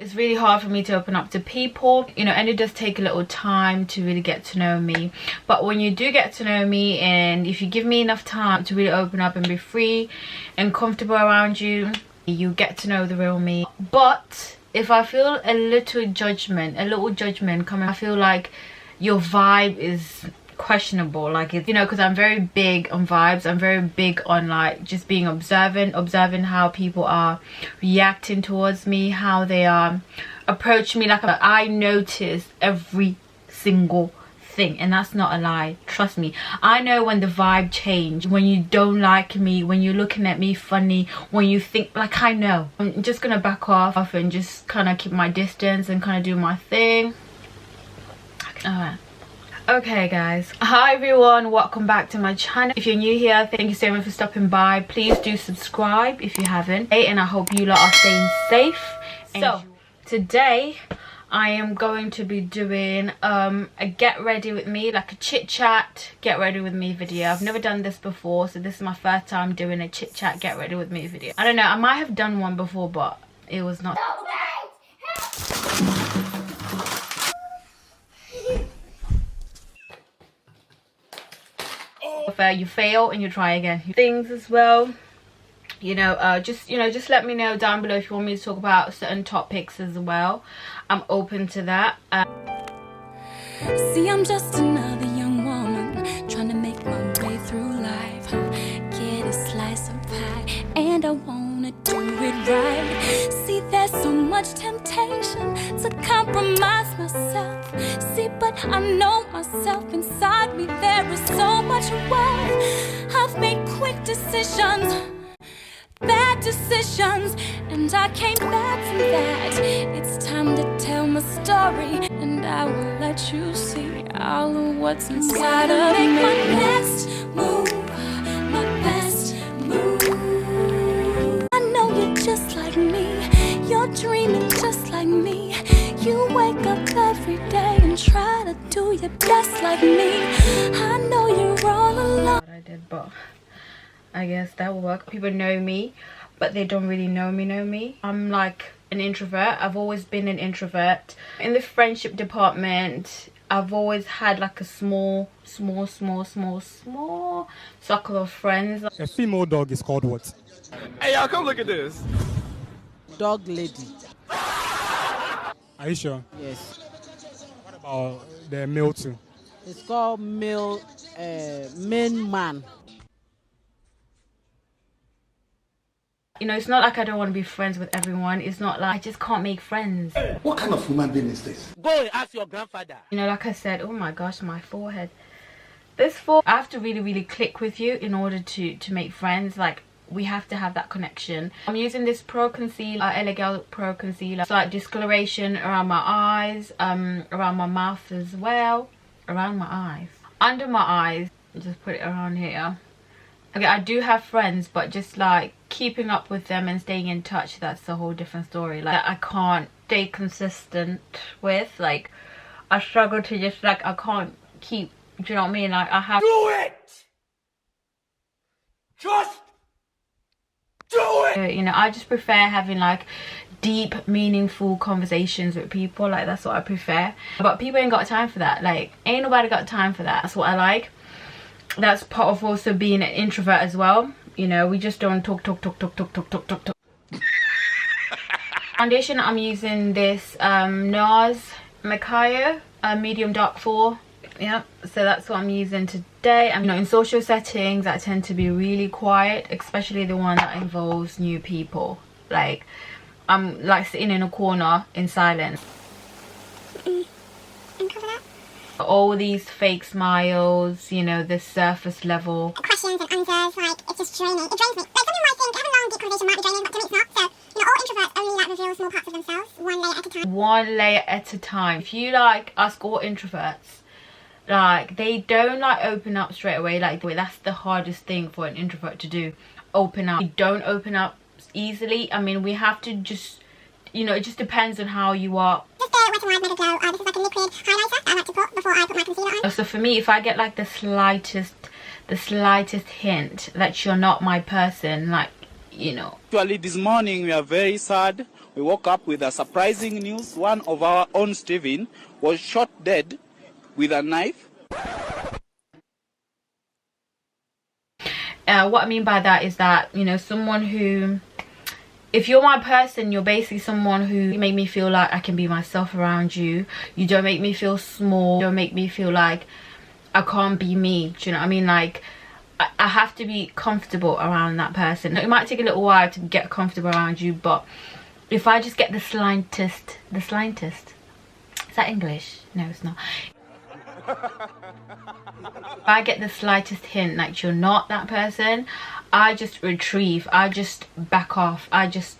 It's really hard for me to open up to people, you know, and it does take a little time to really get to know me. But when you do get to know me, and if you give me enough time to really open up and be free and comfortable around you, you get to know the real me. But if I feel a little judgment coming, I feel like your vibe is questionable, like, it's, you know, because I'm very big on vibes. I'm very big on like just being observing how people are reacting towards me, how they are approaching me. Like, I notice every single thing, and that's not a lie, trust me. I know when the vibe change, when you don't like me, when you're looking at me funny, when you think, like, I know. I'm just gonna back off and just kind of keep my distance and kind of do my thing. Alright. Okay guys, hi everyone, welcome back to my channel. If you're new here, thank you so much for stopping by. Please do subscribe if you haven't, and I hope you lot are staying safe. So today I am going to be doing a get ready with me, like a chit chat get ready with me video. I've never done this before, so this is my first time doing a chit chat get ready with me video. I don't know, I might have done one before, but it was not. If you fail and you try again, things as well, you know, just let me know down below if you want me to talk about certain topics as well. I'm open to that. See, I'm just another young woman trying to make my way through life, get a slice of pie, and I wanna do it right. See, there's so much temptation to compromise myself. See, but I know myself, inside me there is so much worth. I've made quick decisions, bad decisions, and I came back from that. It's time to tell my story, and I will let you see all of what's inside of me. My next move, my best move. I know you're just like me, you're dreaming just like me. You wake up every day and try to do your best like me. I know you're all alone. I did, but I guess that will work. People know me, but they don't really know me. I'm like an introvert. I've always been an introvert. In the friendship department, I've always had like a small circle of friends. A female dog is called what? Hey y'all, come look at this. Dog lady. Are you sure? Yes. What about the male too? It's called male, main man. You know, it's not like I don't want to be friends with everyone. It's not like I just can't make friends. What kind of human being is this? Go and ask your grandfather. You know, like I said, oh my gosh, my forehead. This forehead, I have to really click with you in order to make friends. Like, we have to have that connection. I'm using this pro concealer, LA Pro concealer. It's like discoloration around my eyes, around my mouth as well, around my eyes, under my eyes. Just put it around here. Okay, I do have friends, but just like keeping up with them and staying in touch, that's a whole different story. Like, I can't stay consistent with, like, I struggle to just, like, I can't keep, do you know what I mean? Like, I have Do it! Just do it! you know, I just prefer having like deep, meaningful conversations with people. Like, that's what I prefer. But people ain't got time for that. Like, ain't nobody got time for that. That's what I like. That's part of also being an introvert as well. You know, we just don't talk. Foundation, I'm using this NARS Macaya medium dark 4. Yeah, so that's what I'm using today. And, you know, in social settings, I tend to be really quiet, especially the one that involves new people. Like, I'm like sitting in a corner in silence. All these fake smiles, you know, this surface level questions and answers, like, it's just draining. It drains me. Like, some people might think having long deep conversation might be draining, but to me it's not. So, you know, all introverts only like reveal small parts of themselves, one layer at a time. One layer at a time. If you like ask all introverts, like, they don't like open up straight away. Like, that's the hardest thing for an introvert to do, open up. We don't open up easily. I mean, we have to just, you know, it just depends on how you are. Just the Wet n Wild Mega Glow. This is like a liquid highlighter that I like to put before I put my concealer on. So for me, if I get like the slightest hint that you're not my person, like, you know. Actually, this morning we are very sad. We woke up with a surprising news. One of our own, Steven, was shot dead with a knife. What I mean by that is that, you know, someone who, if you're my person, you're basically someone who you make me feel like I can be myself around you. You don't make me feel small. You don't make me feel like I can't be me. Do you know what I mean? Like, I have to be comfortable around that person. It might take a little while to get comfortable around you, but if I just get the slightest, is that English? No, it's not. If I get the slightest hint like you're not that person, I just retrieve, I just back off, I just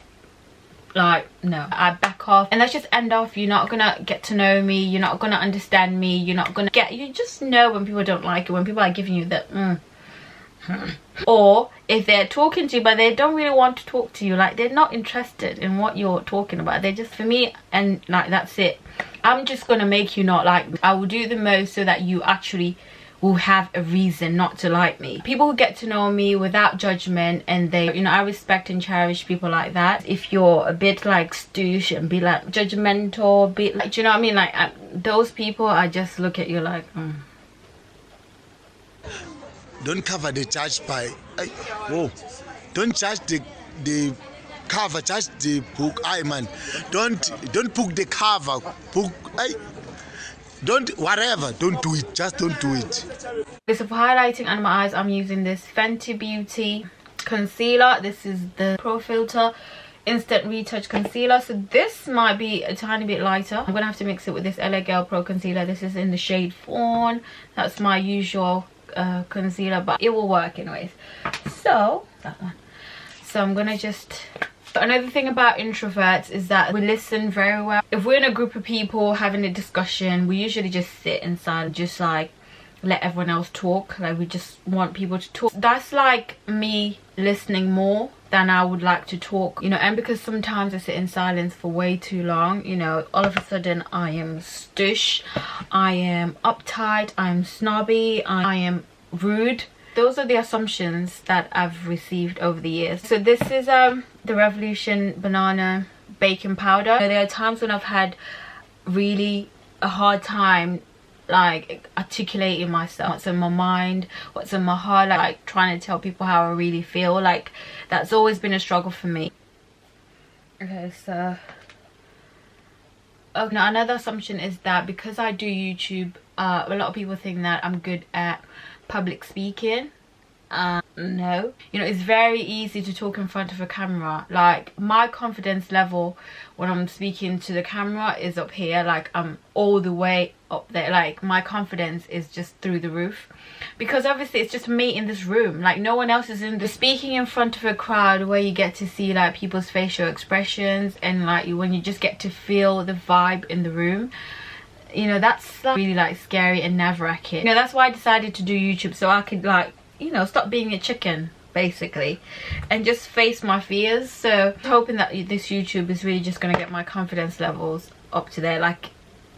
like, no, I back off, and let's just end off. You're not gonna get to know me, you're not gonna understand me, you're not gonna get, you just know when people don't like it, when people are giving you the or if they're talking to you but they don't really want to talk to you, like they're not interested in what you're talking about, they're just for me, and like that's it. I'm just gonna make you not like me. I will do the most so that you actually will have a reason not to like me. People who get to know me without judgment, and they, you know, I respect and cherish people like that. If you're a bit like stoosh and be like judgmental, be like, do you know what I mean, like those people, I just look at you like Don't cover the church by whoa. Don't judge the cover, judge the book. Man, don't book the cover, book. Don't whatever. Don't do it. Just don't do it. Okay, so for highlighting under my eyes, I'm using this Fenty Beauty concealer. This is the Pro Filter Instant Retouch Concealer. So this might be a tiny bit lighter. I'm gonna have to mix it with this LA Girl Pro Concealer. This is in the shade Fawn. That's my usual concealer, but it will work anyways. So that one. So I'm gonna just, another thing about introverts is that we listen very well. If we're in a group of people having a discussion, we usually just sit inside, just like let everyone else talk. Like we just want people to talk. That's like me listening more than I would like to talk, you know. And because sometimes I sit in silence for way too long, you know, all of a sudden I am stush, I am uptight, I'm snobby, I am rude. Those are the assumptions that I've received over the years. So this is the Revolution Banana Baking Powder. There are times when I've had really a hard time like articulating myself, what's in my mind, what's in my heart, like trying to tell people how I really feel. Like that's always been a struggle for me. Okay, so now another assumption is that because I do YouTube, a lot of people think that I'm good at public speaking. No, you know, it's very easy to talk in front of a camera. Like my confidence level when I'm speaking to the camera is up here, like I'm all the way up there. Like my confidence is just through the roof, because obviously it's just me in this room, like no one else is in the speaking in front of a crowd where you get to see like people's facial expressions, and like when you just get to feel the vibe in the room, you know, that's like, really like scary and nerve-wracking. You know, that's why I decided to do YouTube, so I could like, you know, stop being a chicken basically and just face my fears. So hoping that this YouTube is really just gonna get my confidence levels up to there, like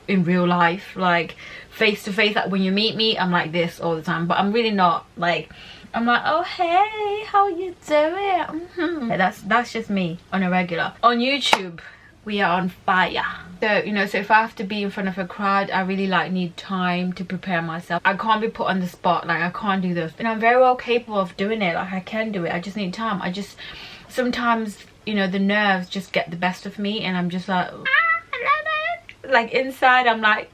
in real life, like face to face. Like when you meet me, I'm like this all the time, but I'm really not. Like I'm like, oh hey, how you doing? That's just me on a regular. On YouTube we are on fire. So, you know, so if I have to be in front of a crowd, I really like need time to prepare myself. I can't be put on the spot, like I can't do this. And I'm very well capable of doing it, like I can do it, I just need time. I just sometimes, you know, the nerves just get the best of me, and I'm just like, I love it. Like inside I'm like,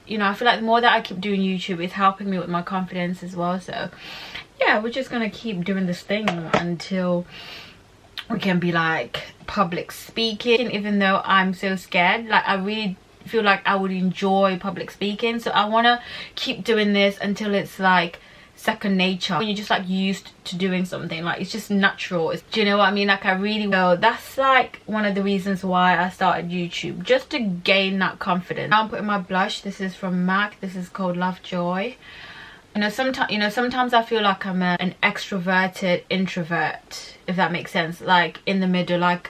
you know, I feel like the more that I keep doing YouTube, it's helping me with my confidence as well. So yeah, we're just gonna keep doing this thing until we can be like public speaking, even though I'm so scared. Like I really feel like I would enjoy public speaking, so I want to keep doing this until it's like second nature. When you're just like used to doing something, like it's just natural. Do you know what I mean? Like I really will. That's like one of the reasons why I started YouTube, just to gain that confidence. Now I'm putting my blush. This is from MAC. This is called Lovejoy. You know, sometimes I feel like I'm an extroverted introvert, if that makes sense. Like in the middle, like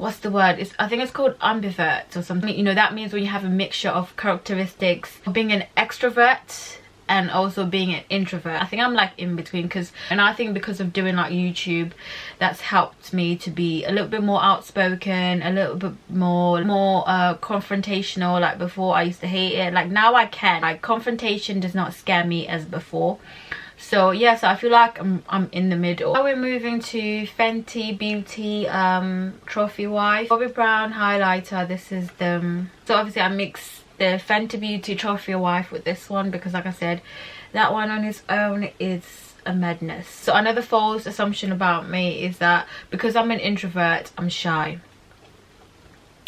what's the word, I think it's called ambivert or something. You know, that means when you have a mixture of characteristics of being an extrovert and also being an introvert. I think I'm like in between, and I think because of doing like YouTube, that's helped me to be a little bit more outspoken, a little bit more confrontational. Like before I used to hate it, like now I can. Like confrontation does not scare me as before. So yeah, so I feel like I'm in the middle. Now we're moving to Fenty Beauty Trophy Wife Bobby Brown highlighter. This is the, so obviously I mix the Fenty Beauty Trophy Wife with this one because like I said, that one on its own is a madness. So another false assumption about me is that because I'm an introvert, I'm shy.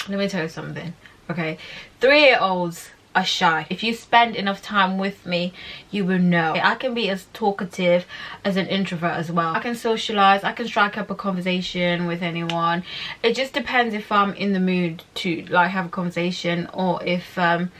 Let me tell you something, okay? 3-year-olds are shy. If you spend enough time with me, you will know. I can be as talkative as an introvert as well. I can socialize, I can strike up a conversation with anyone. It just depends if I'm in the mood to like have a conversation, or if I'm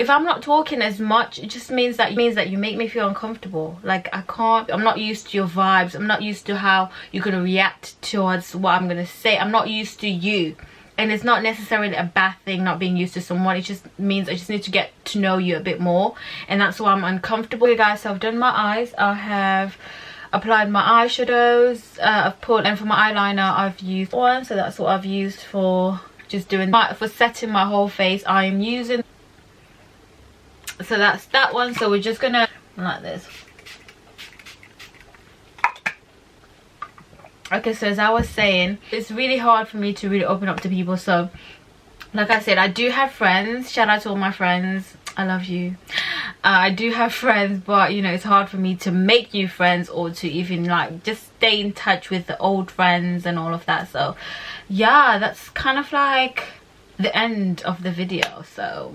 not talking as much, it just means that you make me feel uncomfortable. Like I'm not used to your vibes, I'm not used to how you're gonna react towards what I'm gonna say. I'm not used to you. And it's not necessarily a bad thing not being used to someone, it just means I just need to get to know you a bit more, and that's why I'm uncomfortable. Okay guys, so I've done my eyes, I have applied my eyeshadows, and for my eyeliner I've used one, so that's what I've used for just for setting my whole face. I am using, so that's that one. So we're just gonna like this. Okay, so as I was saying, it's really hard for me to really open up to people. So like I said, I do have friends. Shout out to all my friends, I love you. I do have friends, but you know, it's hard for me to make new friends or to even like just stay in touch with the old friends and all of that. So yeah, that's kind of like the end of the video. So